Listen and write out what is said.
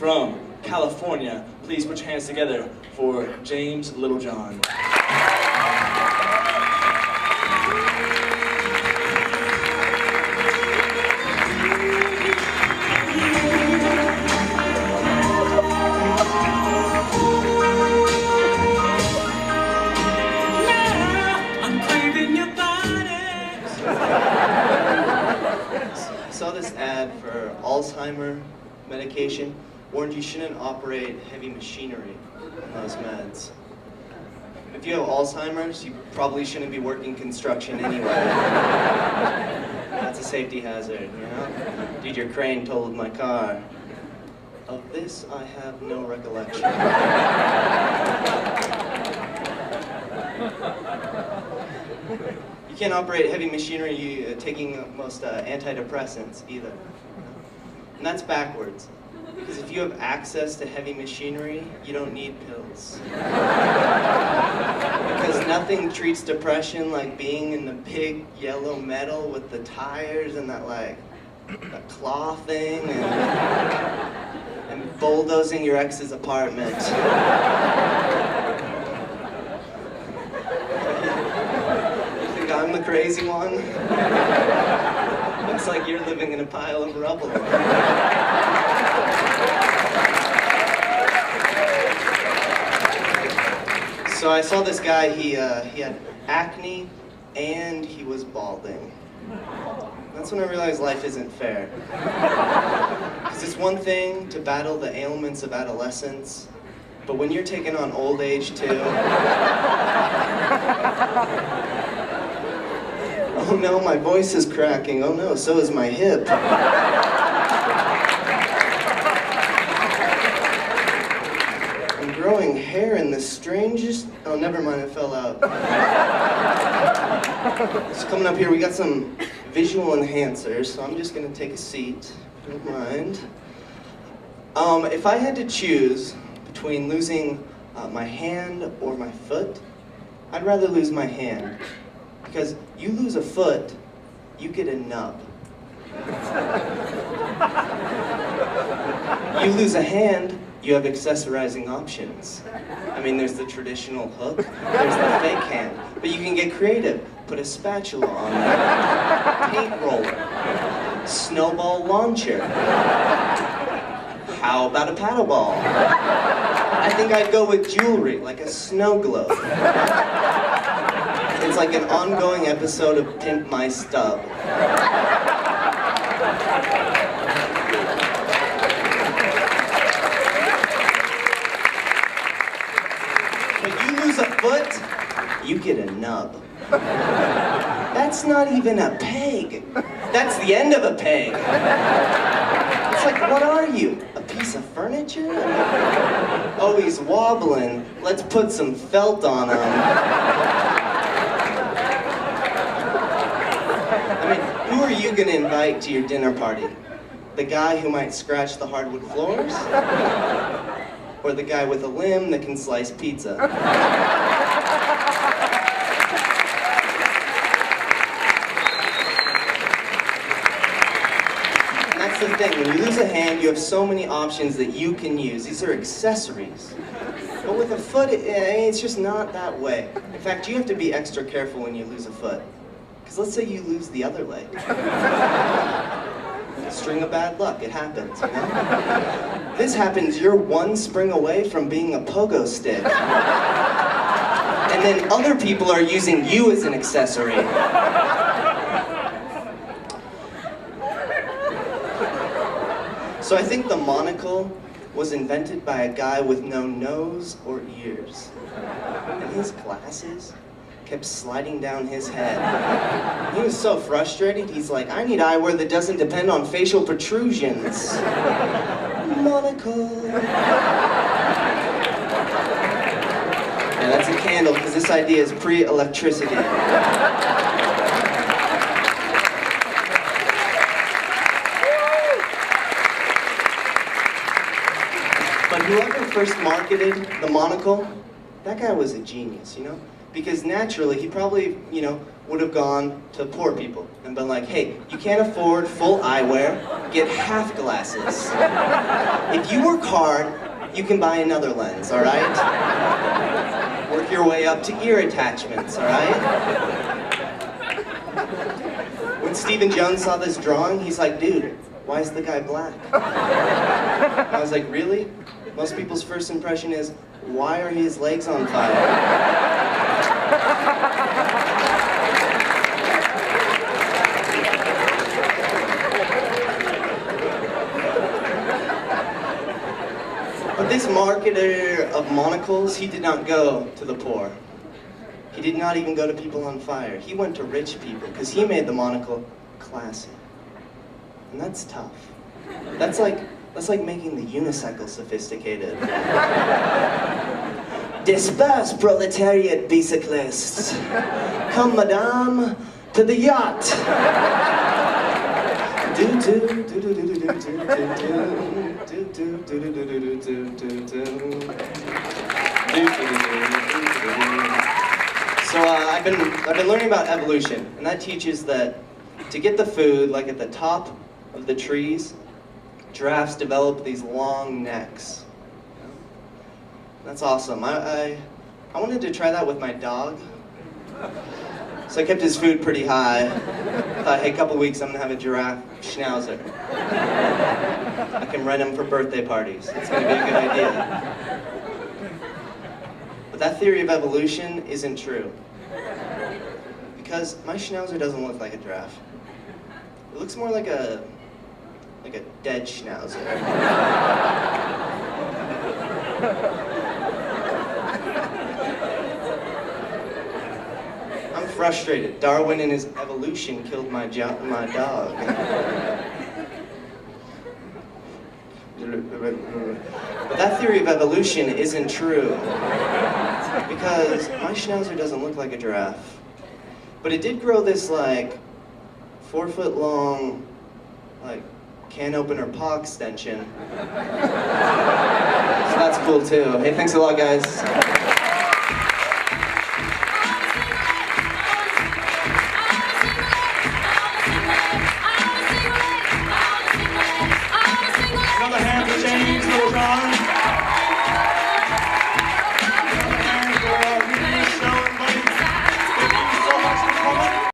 from California. Please put your hands together for James Littlejohn. I saw this ad for Alzheimer medication. Warned you shouldn't operate heavy machinery on those meds. If you have Alzheimer's, you probably shouldn't be working construction anyway. That's a safety hazard, you know? Dude, your crane totaled my car. Of this, I have no recollection. You can't operate heavy machinery taking most antidepressants either. And that's backwards. Because if you have access to heavy machinery, you don't need pills. Because nothing treats depression like being in the big yellow metal with the tires and that claw thing and bulldozing your ex's apartment. I'm the crazy one. Looks like you're living in a pile of rubble. So I saw this guy, he had acne and he was balding. That's when I realized life isn't fair. Because it's one thing to battle the ailments of adolescence, but when you're taking on old age too, oh no, my voice is cracking. Oh no, so is my hip. I'm growing hair in the strangest... Oh, never mind, it fell out. So coming up here, we got some visual enhancers, so I'm just gonna take a seat, don't mind. If I had to choose between losing my hand or my foot, I'd rather lose my hand. Because you lose a foot, you get a nub. You lose a hand, you have accessorizing options. I mean, there's the traditional hook, there's the fake hand. But you can get creative. Put a spatula on there, paint roller, snowball launcher. How about a paddle ball? I think I'd go with jewelry, like a snow globe. It's like an ongoing episode of Pimp My Stub. When you lose a foot, you get a nub. That's not even a peg. That's the end of a peg. It's like, what are you? A piece of furniture? Oh, he's wobbling. Let's put some felt on him. Who are you going to invite to your dinner party? The guy who might scratch the hardwood floors? Or the guy with a limb that can slice pizza? And that's the thing, when you lose a hand, you have so many options that you can use. These are accessories. But with a foot, it's just not that way. In fact, you have to be extra careful when you lose a foot. Because let's say you lose the other leg. String of bad luck, it happens, you know? This happens, you're one spring away from being a pogo stick. And then other people are using you as an accessory. So I think the monocle was invented by a guy with no nose or ears. And his glasses kept sliding down his head. He was so frustrated, he's like, I need eyewear that doesn't depend on facial protrusions. Monocle. Yeah, that's a candle, because this idea is pre-electricity. But whoever first marketed the monocle, that guy was a genius, you know? because naturally he probably, would have gone to poor people and been like, hey, you can't afford full eyewear, get half glasses. If you work hard, you can buy another lens, all right? Work your way up to ear attachments, all right? When Stephen Jones saw this drawing, he's like, dude, why is the guy black? And I was like, really? Most people's first impression is, why are his legs on fire? But this marketer of monocles, he did not go to the poor. He did not even go to people on fire. He went to rich people because he made the monocle classy. And that's tough. That's like making the unicycle sophisticated. Disperse, proletariat bicyclists. Come, madame, to the yacht. So I've been learning about evolution, and that teaches that to get the food, like at the top of the trees, giraffes develop these long necks. That's awesome. I wanted to try that with my dog. So I kept his food pretty high. Thought, hey, a couple weeks I'm gonna have a giraffe schnauzer. I can rent him for birthday parties. It's gonna be a good idea. But that theory of evolution isn't true. Because my schnauzer doesn't look like a giraffe. It looks more like a dead schnauzer. I'm frustrated. Darwin and his evolution killed my dog. But that theory of evolution isn't true. Because my schnauzer doesn't look like a giraffe. But it did grow this 4-foot long, can opener paw extension. So that's cool too. Hey, thanks a lot, guys.